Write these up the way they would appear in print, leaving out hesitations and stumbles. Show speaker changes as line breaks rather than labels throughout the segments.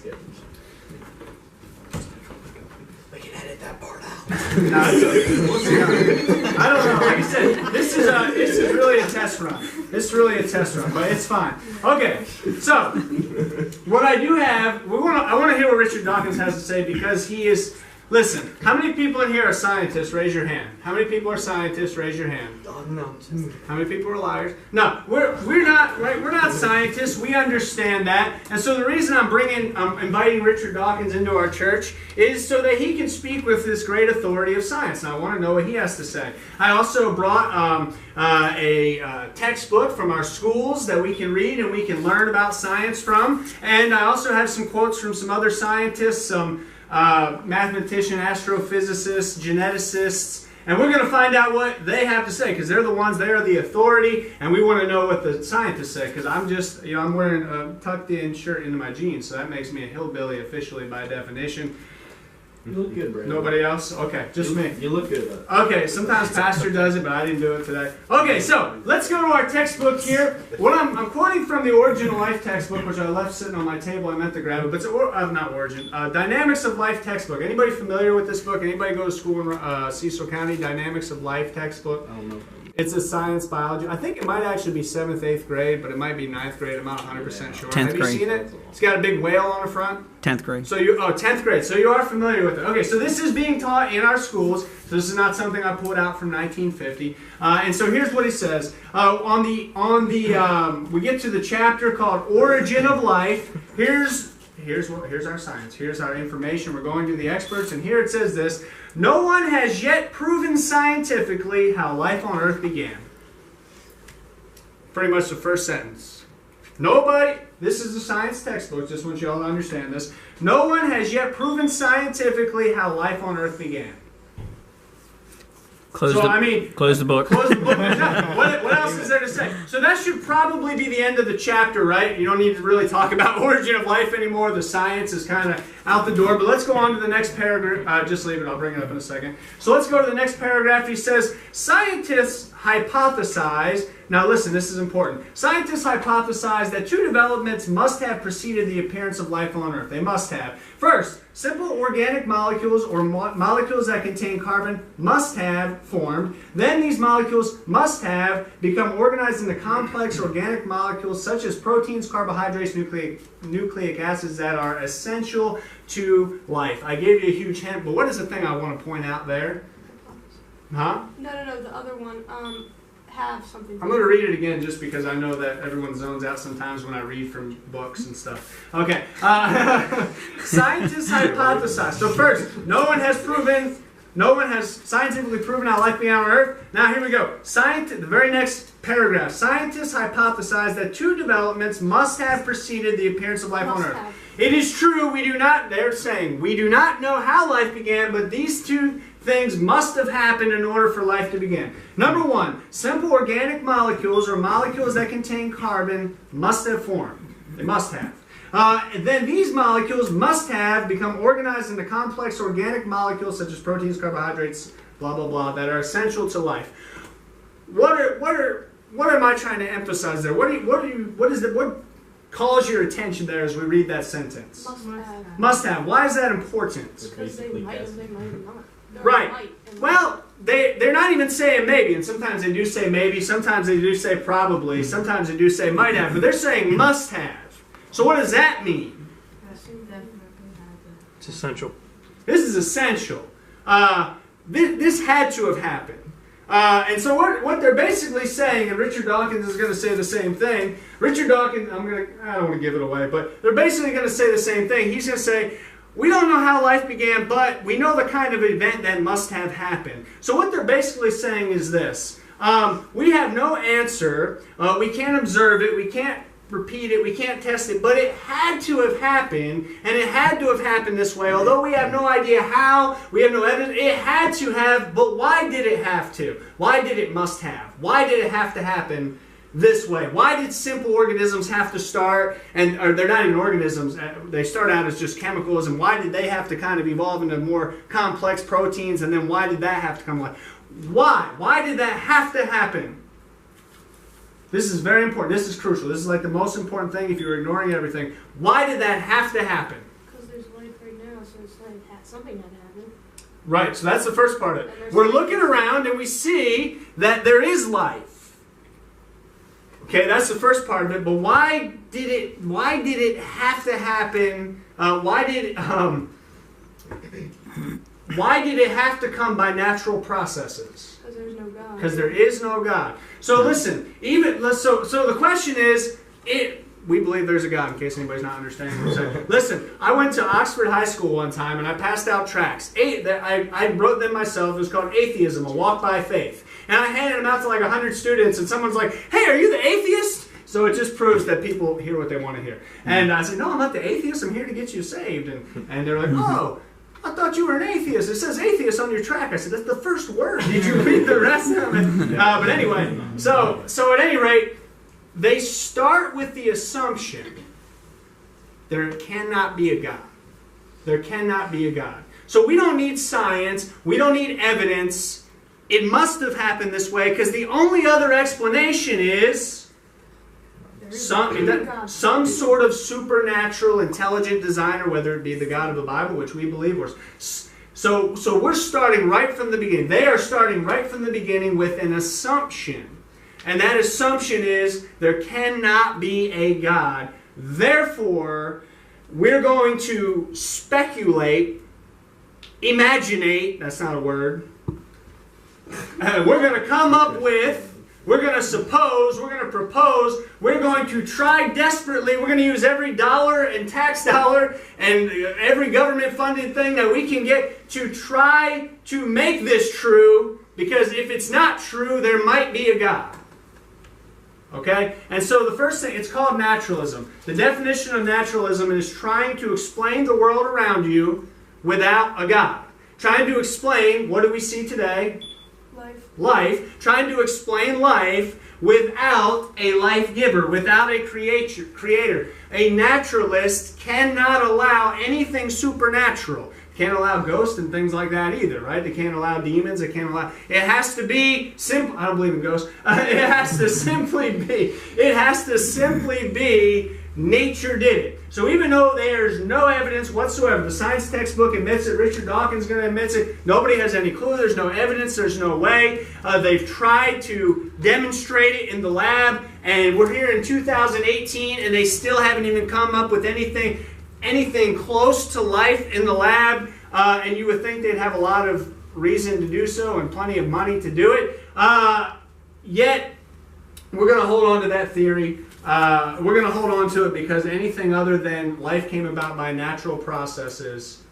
good.
We can edit that part out.
No, it's okay. We'll see I don't know. Like I said, this is really a test run. This is really a test run, but it's fine. Okay, so what I do have, I want to hear what Richard Dawkins has to say because he is. Listen, how many people in here are scientists? Raise your hand. How many people are scientists? Raise your hand. How many people are liars? No, we're not right. We're not scientists. We understand that, and so the reason I'm inviting Richard Dawkins into our church is so that he can speak with this great authority of science. And I want to know what he has to say. I also brought a textbook from our schools that we can read and we can learn about science from, and I also have some quotes from some other scientists, some mathematicians, astrophysicists, geneticists, and we're going to find out what they have to say because they're the ones, they are the authority, and we want to know what the scientists say because I'm just, I'm wearing a tucked-in shirt into my jeans, so that makes me a hillbilly officially by definition.
You look good, Brandon.
Nobody else? Okay, just me.
You look good, though.
Okay, sometimes Pastor does it, but I didn't do it today. Okay, so let's go to our textbook here. What I'm quoting from the Origin of Life textbook, which I left sitting on my table. I meant to grab it, but it's not Origin. Dynamics of Life textbook. Anybody familiar with this book? Anybody go to school in Cecil County? Dynamics of Life textbook.
I don't know.
It's a science biology. I think it might actually be 7th, 8th grade, but it might be 9th grade. I'm not 100% sure.
10th
Have you
grade.
seen it? It's got a big whale on the front.
10th grade.
So 10th grade. So you are familiar with it. Okay, so this is being taught in our schools. So this is not something I pulled out from 1950. And so here's what he says. We get to the chapter called Origin of Life. Here's our science. Here's our information. We're going to the experts, and here it says this: no one has yet proven scientifically how life on Earth began. Pretty much the first sentence. Nobody, this is a science textbook, just want you all to understand this. No one has yet proven scientifically how life on Earth began.
Close the book.
Close the book. What else is there to say? So that should probably be the end of the chapter, right? You don't need to really talk about origin of life anymore. The science is kind of out the door. But let's go on to the next paragraph. Just leave it. I'll bring it up in a second. So let's go to the next paragraph. He says, scientists hypothesize. Now listen, this is important. Scientists hypothesize that two developments must have preceded the appearance of life on Earth. They must have. First, simple organic molecules or molecules that contain carbon must have formed. Then these molecules must have become organized into complex organic molecules such as proteins, carbohydrates, nucleic acids that are essential to life. I gave you a huge hint, but what is the thing I want to point out there? Huh?
No, the other one, have something.
I'm going to read it again just because I know that everyone zones out sometimes when I read from books and stuff. Okay. Scientists hypothesize. So first, no one has scientifically proven how life began on Earth. Now here we go. The very next paragraph. Scientists hypothesize that two developments must have preceded the appearance of life on Earth. It is true, they're saying, we do not know how life began, but these two things must have happened in order for life to begin. Number one, simple organic molecules or molecules that contain carbon must have formed. They must have. Then these molecules must have become organized into complex organic molecules such as proteins, carbohydrates, blah, blah, blah, that are essential to life. What am I trying to emphasize there? What calls your attention there as we read that sentence?
Must have.
Must have. Why is that important?
Because they might not.
Right. Well, they're not even saying maybe, and sometimes they do say maybe, sometimes they do say probably, sometimes they do say might have, but they're saying must have. So what does that mean?
It's essential.
This is essential. This had to have happened. And so what they're basically saying, and Richard Dawkins is going to say the same thing. Richard Dawkins, I don't want to give it away, but they're basically going to say the same thing. He's going to say, we don't know how life began, but we know the kind of event that must have happened. So what they're basically saying is this. We have no answer. We can't observe it. We can't repeat it. We can't test it. But it had to have happened, and it had to have happened this way. Although we have no idea how, we have no evidence, it had to have, but why did it have to? Why did it must have? Why did it have to happen this way? Why did simple organisms have to start, or they're not even organisms, they start out as just chemicals, and why did they have to kind of evolve into more complex proteins, and then why did that have to come along? Why? Why did that have to happen? This is very important. This is crucial. This is like the most important thing if you're ignoring everything. Why did that have to happen?
saying something had happened.
Right, so that's the first part of it. We're looking around and we see that there is life. Okay, that's the first part of it. But why did it have to happen? Why did it have to come by natural processes?
Because there's no God.
Because there is no God. So listen, so the question is, we believe there's a God, in case anybody's not understanding what I'm saying. Listen, I went to Oxford High School one time and I passed out tracts. I wrote them myself. It was called Atheism, A Walk by Faith. And I handed them out to like 100 students and someone's like, hey, are you the atheist? So it just proves that people hear what they want to hear. And I said, no, I'm not the atheist. I'm here to get you saved. And they're like, oh, I thought you were an atheist. It says atheist on your track. I said, that's the first word. Did you read the rest of it? But anyway, so at any rate, they start with the assumption there cannot be a God. There cannot be a God. So we don't need science. We don't need evidence. It must have happened this way because the only other explanation is some sort of supernatural, intelligent designer, whether it be the God of the Bible, which we believe was. So we're starting right from the beginning. They are starting right from the beginning with an assumption. And that assumption is there cannot be a God. Therefore, we're going to speculate, imaginate, that's not a word. We're going to come up with, we're going to suppose, we're going to propose, we're going to try desperately, we're going to use every dollar and tax dollar and every government funded thing that we can get to try to make this true, because if it's not true, there might be a God. Okay? And so the first thing, it's called naturalism. The definition of naturalism is trying to explain the world around you without a God. Trying to explain, what do we see today? Life. Trying to explain life without a life giver, without a creator. A naturalist cannot allow anything supernatural. Can't allow ghosts and things like that either, right? They can't allow demons. They can't allow. It has to be simple. I don't believe in ghosts. It has to simply be. Nature did it. So even though there's no evidence whatsoever, the science textbook admits it, Richard Dawkins is going to admit it, nobody has any clue, there's no evidence, there's no way. They've tried to demonstrate it in the lab, and we're here in 2018, and they still haven't even come up with anything close to life in the lab, and you would think they'd have a lot of reason to do so and plenty of money to do it. Yet, we're going to hold on to that theory. We're going to hold on to it because anything other than life came about by natural processes,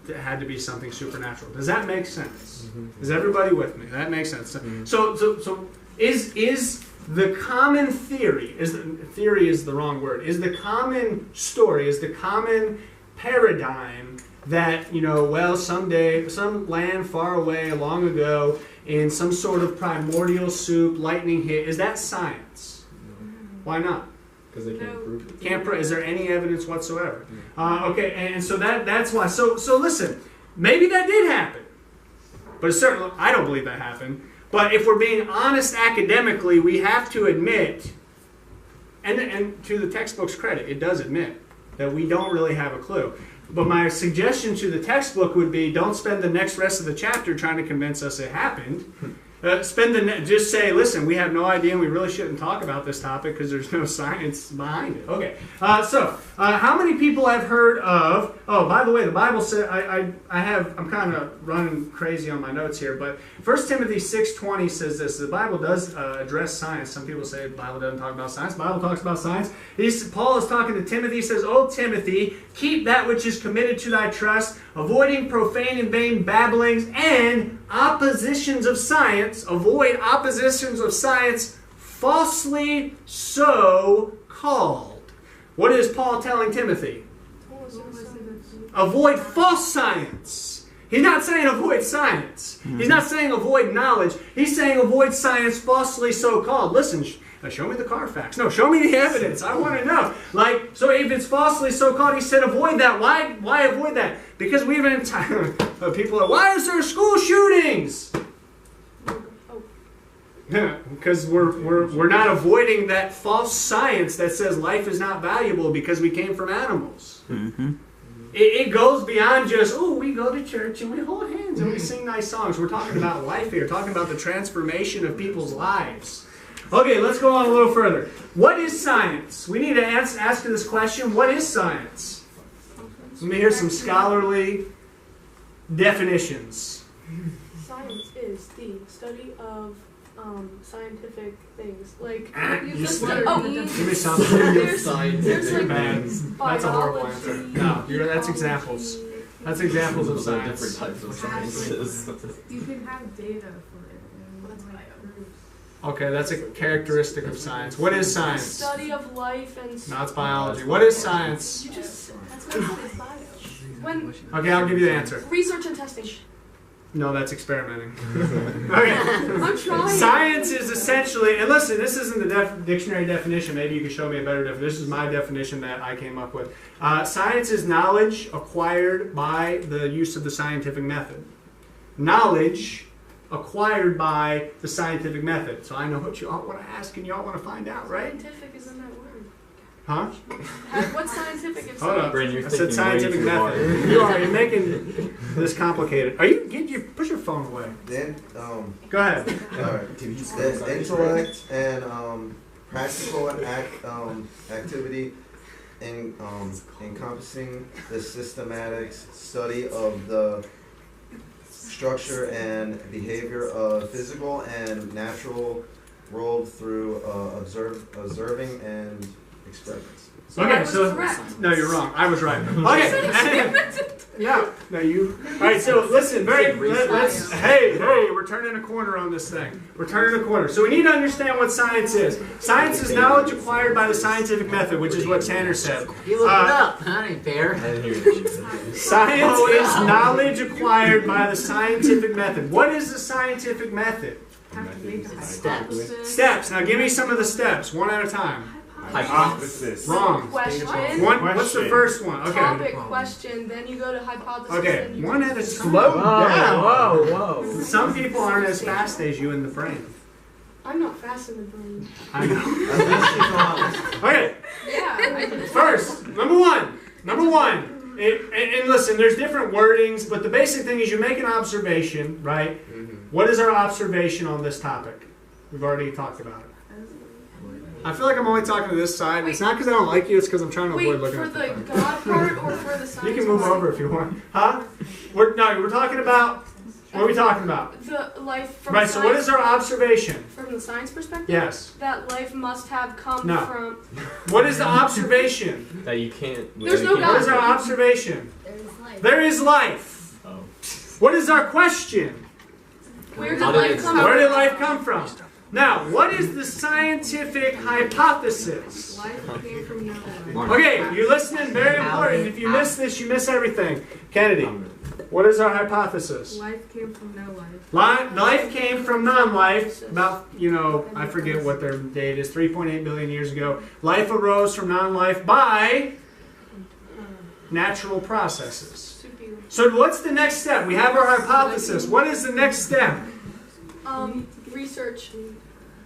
it had to be something supernatural. Does that make sense? Mm-hmm. Is everybody with me? That makes sense. Mm-hmm. So is the common theory, theory is the wrong word, is the common story, is the common paradigm that, someday, some land far away, long ago, in some sort of primordial soup, lightning hit, is that science? Why not?
Because they can't prove it.
Can't prove. Is there any evidence whatsoever? Okay, and so that's why. So listen, maybe that did happen, but certainly I don't believe that happened. But if we're being honest academically, we have to admit, and to the textbook's credit, it does admit that we don't really have a clue. But my suggestion to the textbook would be, don't spend the rest of the chapter trying to convince us it happened. Just say, listen, we have no idea and we really shouldn't talk about this topic because there's no science behind it. Okay, so how many people have heard of, by the way, the Bible says, I'm kind of running crazy on my notes here, but 1 Timothy 6:20 says this. The Bible does address science. Some people say the Bible doesn't talk about science. The Bible talks about science. Paul is talking to Timothy. He says, O Timothy, keep that which is committed to thy trust, avoiding profane and vain babblings and oppositions of science. Avoid oppositions of science, falsely so called. What is Paul telling Timothy? Avoid false science. He's not saying avoid science. He's not saying avoid knowledge. He's saying avoid science falsely so called. Listen, show me the Carfax. No, show me the evidence. I want to know. So if it's falsely so called, he said avoid that. Why avoid that? Because we've been people are, why is there school shootings? Because we're not avoiding that false science that says life is not valuable because we came from animals. Mm-hmm. It goes beyond just, oh, we go to church and we hold hands and we sing nice songs. We're talking about life here, talking about the transformation of people's lives. Okay, let's go on a little further. What is science? We need to ask this question. What is science? Let me hear some scholarly definitions.
Science is the study of scientific things. Like,
You
the
study-
study.
Give me something.
There's like
Bad. That's a horrible answer. No, that's examples. That's examples of
Those are different
science.
types of sciences.
You can have data for it and like proofs.
Okay, that's a characteristic of science. What is science?
Study of life and.
No, it's biology. What is science?
You just. That's what I said. It's bio. When
Okay, I'll give you the answer.
research and testing.
No, that's experimenting. Okay.
I'm trying.
Science is essentially, and listen, this isn't the dictionary definition. Maybe you can show me a better definition. This is my definition that I came up with. Science is knowledge acquired by the use of the scientific method. Knowledge acquired by the scientific method. So I know what you all want to ask and you all want to find out, right?
Scientific is in that word.
Huh?
What's scientific if
Hold up.
science?
Brandon, you're
I said
thinking
scientific
way too hard.
method. You're making this complicated. Are you? Get your push your phone away.
Then,
Go ahead.
alright. The intellect and practical activity in encompassing the systematic study of the structure and behavior of physical and natural world through observing and experiments.
So I
Okay,
was
so
correct.
no, you're wrong. I was right. Okay. Yeah. No, you. All right. So listen. Let's. Hey, we're turning a corner on this thing. We're turning a corner. So we need to understand what science is. Science is knowledge acquired by the scientific method, which is what Tanner said.
You looked it up. That ain't fair.
I didn't hear what you said.
Science is knowledge acquired by the scientific method. What is the scientific method?
Have to make a
Steps.
hypothesis.
Steps. Now give me some of the steps, one at a time.
Hypothesis.
Wrong.
Question.
What's the first one? Okay.
Topic. Question. Then you go to hypothesis.
Okay.
Then you
One at a time.
Whoa.
Some people aren't as fast as you in the brain.
I'm not fast in the brain.
I know. Okay.
Yeah.
First, number one. And listen, there's different wordings, but the basic thing is you make an observation, right? What is our observation on this topic? We've already talked about it. I feel like I'm only talking to this side. It's not because I don't like you, it's because I'm trying to
Wait,
avoid looking
for
at the
the
phone.
God part or for the science?
You can move
part?
over if you want. Huh? We're talking about, what are we talking about?
The life from
Right, so what is our observation?
from the science perspective?
Yes.
That life must have come
No.
from.
What is the observation?
That you can't.
There's
that
no
you can't-
What is our observation?
There's life.
There is life.
Oh.
What is our question?
Where did
How did
life
it
come
start?
Where
from?
did life come from? Now, what is the scientific hypothesis?
Life came from nowhere.
Okay, you're listening, very important. If you miss this, you miss everything. Kennedy, what is our hypothesis?
Life came from no life.
Life came from non-life, about, I forget what their date is, 3.8 billion years ago. Life arose from non-life by natural processes. So what's the next step? We have our hypothesis. What is the next step?
Research.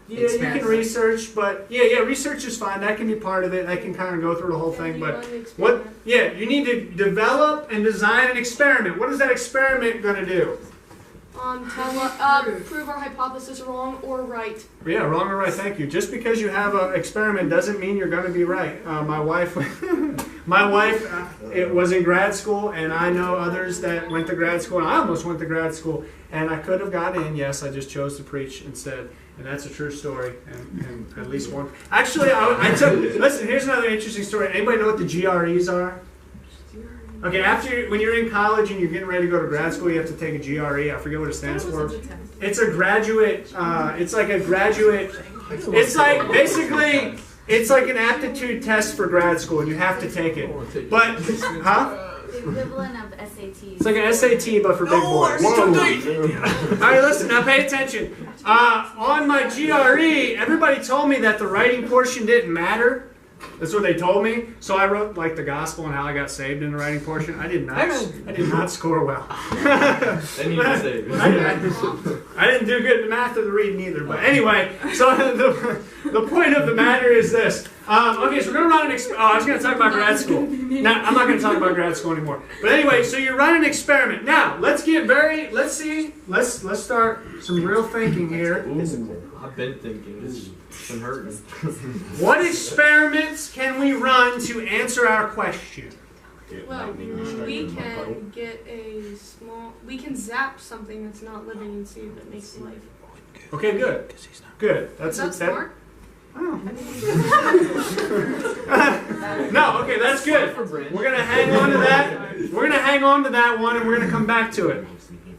Yeah, you can research, but research is fine. That can be part of it. I can kind of go through the whole thing, but what? Yeah, you need to develop and design an experiment. What is that experiment going to do?
Prove our hypothesis wrong or right.
Yeah, wrong or right. Thank you. Just because you have an experiment doesn't mean you're going to be right. My wife, it was in grad school, and I know others that went to grad school, and I almost went to grad school, and I could have gotten in. Yes, I just chose to preach instead. And that's a true story, and at least one. Actually, I took. Listen, here's another interesting story. Anybody know what the GREs are? Okay, when you're in college and you're getting ready to go to grad school, you have to take a GRE. I forget what it stands for. It's a graduate. It's like a graduate. It's like basically, it's like an aptitude test for grad school, and you have to take it. But, huh?
The equivalent of SAT.
It's like an SAT, but for big boys. All right, listen, now pay attention. On my GRE, everybody told me that the writing portion didn't matter. That's what they told me. So I wrote like the gospel and how I got saved in the writing portion. I did not score well.
Then you can say.
I didn't do good in the math or the reading either. But anyway, so the point of the matter is this. Okay, so we're gonna run an I was gonna talk about grad school. Now I'm not gonna talk about grad school anymore. But anyway, so you run an experiment. Now let's start some real thinking here.
I've been thinking. It's been hurting.
What experiments can we run to answer our question?
Well, we can get we can zap something that's not living and see if it makes life.
Okay, good. Good.
Is that smart?
Oh. No, okay, that's good. We're gonna hang on to that. We're gonna hang on to that one, and we're gonna come back to it.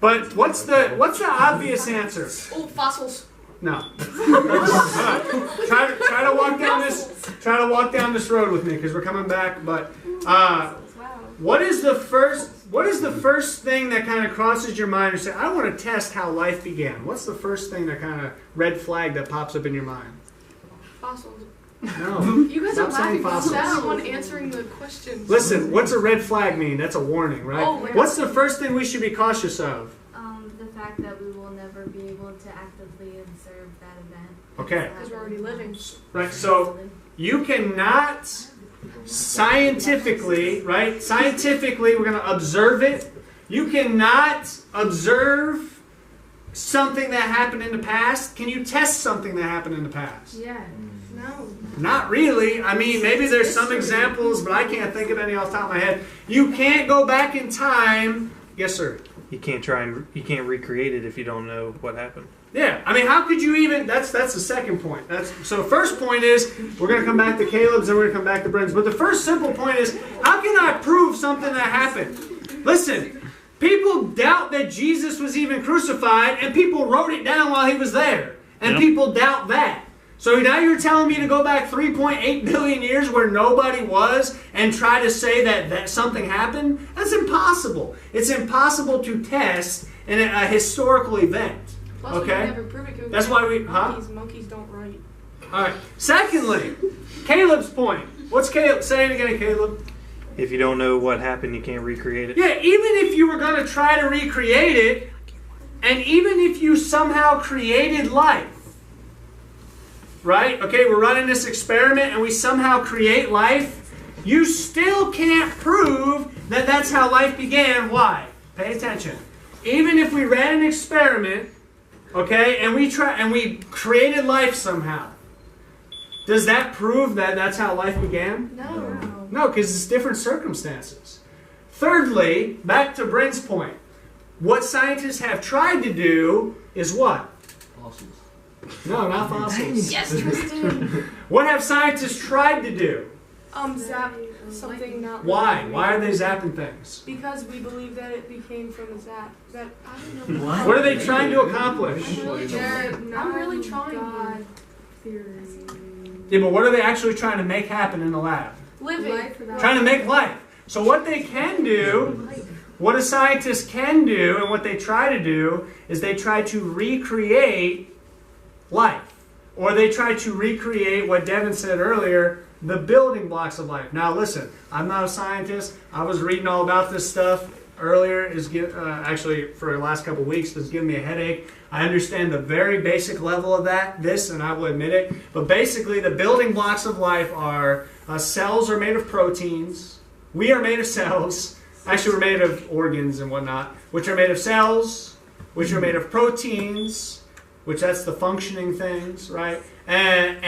But what's the obvious answer?
Oh, fossils.
No. Try to walk down this. Try to walk down this road with me because we're coming back. But what is the first thing that kind of crosses your mind and say, I want to test how life began? What's the first thing that kind of red flag that pops up in your mind?
Fossils.
No.
You guys
Stop
are
saying
laughing.
fossils.
That's one answering the questions.
Listen, what's a red flag mean? That's a warning, right?
Oh, my
What's the first thing we should be cautious of?
The fact that we will never be able to actively observe that event.
Okay.
Because we're already living.
Right, so you cannot scientifically, right? Scientifically, we're going to observe it. You cannot observe something that happened in the past. Can you test something that happened in the past?
Yeah.
No.
Not really. I mean, maybe there's some examples, but I can't think of any off the top of my head. You can't go back in time. Yes, sir.
You can't recreate it if you don't know what happened.
Yeah, I mean, how could you even? That's the second point. So first point is we're going to come back to Caleb's, and we're going to come back to Brendan's. But the first simple point is, how can I prove something that happened? Listen, people doubt that Jesus was even crucified, and people wrote it down while he was there, and people doubt that. So now you're telling me to go back 3.8 billion years where nobody was and try to say that something happened? That's impossible. It's impossible to test in a historical event.
Plus,
Okay.
we can never prove it. 'Cause
That's why we...
monkeys don't write.
All right. Secondly, Caleb's point. What's Caleb? Say it again, Caleb.
If you don't know what happened, you can't recreate it.
Yeah, even if you were going to try to recreate it, and even if you somehow created life, right? Okay, we're running this experiment and we somehow create life, you still can't prove that that's how life began. Why? Pay attention. Even if we ran an experiment, okay, and we created life somehow, does that prove that that's how life began?
No.
No, because it's different circumstances. Thirdly, back to Brent's point, what scientists have tried to do is what?
Fossils.
No, not fossils.
Yes, Tristan.
What have scientists tried to do?
Zap something not.
Why?
living.
Why are they zapping things?
Because we believe that it became from a zap. That I don't know.
What are they trying to accomplish?
I'm really trying.
God theory.
Yeah, but what are they actually trying to make happen in the lab?
Living.
Trying to make life. So what they can do, what a scientist can do, and what they try to do, is they try to recreate life. Or they try to recreate what Devin said earlier, the building blocks of life. Now listen, I'm not a scientist. I was reading all about this stuff earlier. Actually, for the last couple of weeks, it's giving me a headache. I understand the very basic level of this, and I will admit it. But basically, the building blocks of life are cells are made of proteins. We are made of cells. Actually, we're made of organs and whatnot, which are made of cells, which are made of proteins, which that's the functioning things, right? And